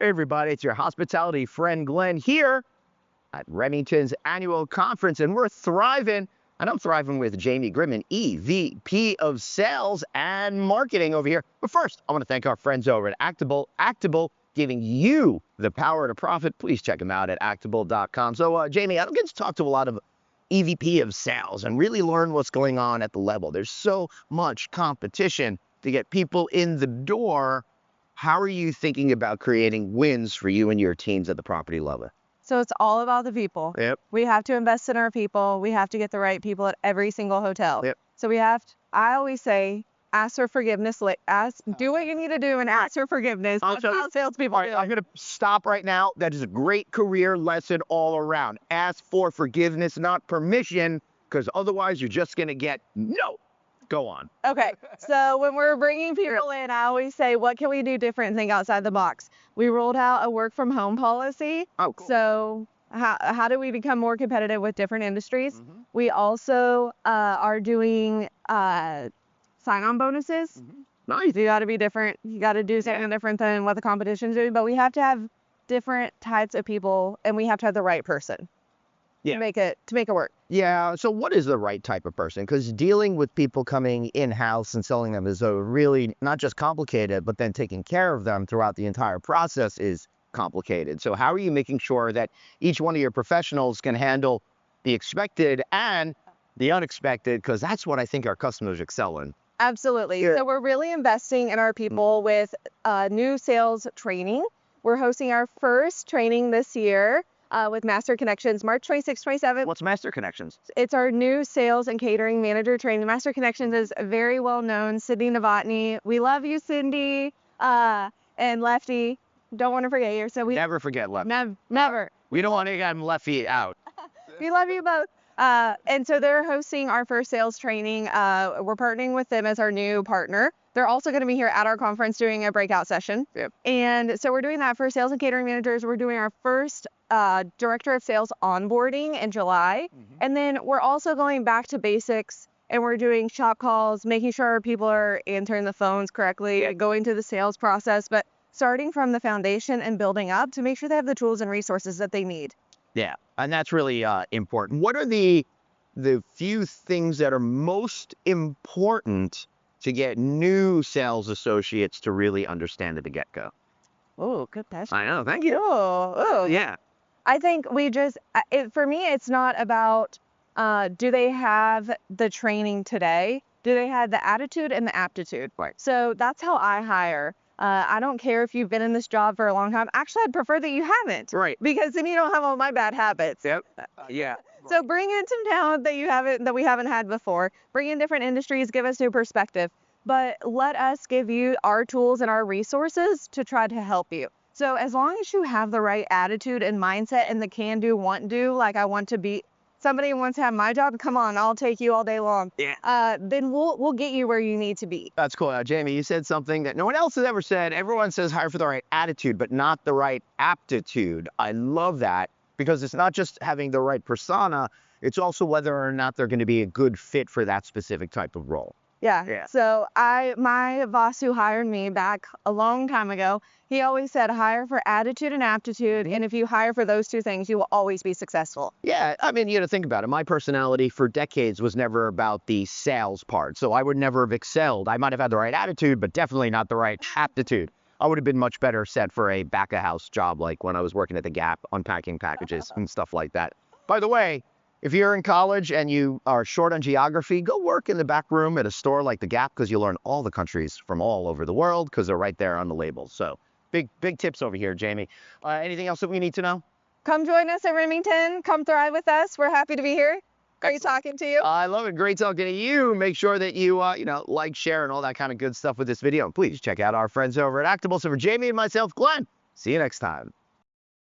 Hey everybody, it's your hospitality friend Glenn here at Remington's annual conference, and we're thriving. And I'm thriving with Jamie Grimman, EVP of Sales and Marketing over here. But first, I want to thank our friends over at Actable. Actable giving you the power to profit. Please check them out at actable.com. So, Jamie, I don't get to talk to a lot of EVP of Sales and really learn what's going on at the level. There's so much competition to get people in the door. How are you thinking about creating wins for you and your teams at the property level? So it's all about the people. Yep. We have to invest in our people. We have to get the right people at every single hotel. Yep. So I always say, ask for forgiveness. Do what you need to do and ask for forgiveness. That's how salespeople do. I'm going to stop right now. That is a great career lesson all around. Ask for forgiveness, not permission, because otherwise you're just going to get no. Go on. Okay, so when we're bringing people in, I always say, what can we do different and think outside the box? We rolled out a work from home policy. Oh, cool. So how do we become more competitive with different industries? We also are doing sign-on bonuses. Nice. You got to be different. You got to do something different than what the competition's doing, but we have to have different types of people, and we have to have the right person to make it work. Yeah, so what is the right type of person? Because dealing with people coming in-house and selling them is a really not just complicated, but then taking care of them throughout the entire process is complicated. So how are you making sure that each one of your professionals can handle the expected and the unexpected? Because that's what I think our customers excel in. Absolutely. So we're really investing in our people with new sales training. We're hosting our first training this year with Master Connections, March 26th, 27th. What's Master Connections? It's our new sales and catering manager training. Master Connections is very well known. Cindy Novotny. We love you, Cindy. And Lefty. Don't want to forget you. So we never forget Lefty. Never. We don't want to get Lefty out. We love you both. And so they're hosting our first sales training. We're partnering with them as our new partner. They're also going to be here at our conference doing a breakout session. Yep. And so we're doing that for sales and catering managers. We're doing our first director of sales onboarding in July. And then we're also going back to basics, and we're doing shop calls, making sure our people are answering the phones correctly, going through the sales process, but starting from the foundation and building up to make sure they have the tools and resources that they need. Yeah, and that's really important. What are the few things that are most important to get new sales associates to really understand at the get-go? Oh, good question. I know, thank you. Oh, yeah. I think for me, it's not about do they have the training today? Do they have the attitude and the aptitude? Right. So that's how I hire. I don't care if you've been in this job for a long time. Actually, I'd prefer that you haven't. Right. Because then you don't have all my bad habits. Yep. Yeah. So bring in some talent that we haven't had before. Bring in different industries, give us new perspective. But let us give you our tools and our resources to try to help you. So as long as you have the right attitude and mindset and the can-do, want-do, like I want to be, somebody wants to have my job, come on, I'll take you all day long. Yeah. Then we'll get you where you need to be. That's cool. Now, Jamie, you said something that no one else has ever said. Everyone says hire for the right attitude, but not the right aptitude. I love that because it's not just having the right persona, it's also whether or not they're going to be a good fit for that specific type of role. Yeah. So my boss who hired me back a long time ago, he always said hire for attitude and aptitude. And if you hire for those two things, you will always be successful. Yeah. I mean, you got to think about it. My personality for decades was never about the sales part. So I would never have excelled. I might have had the right attitude, but definitely not the right aptitude. I would have been much better set for a back of house job, like when I was working at the Gap, unpacking packages and stuff like that. By the way, if you're in college and you are short on geography, go work in the back room at a store like the Gap, because you'll learn all the countries from all over the world because they're right there on the labels. So big tips over here, Jamie. Anything else that we need to know? Come join us at Remington. Come thrive with us. We're happy to be here. Great talking to you. I love it. Great talking to you. Make sure that you, like, share, and all that kind of good stuff with this video. And please check out our friends over at Actable. So for Jamie and myself, Glenn, see you next time.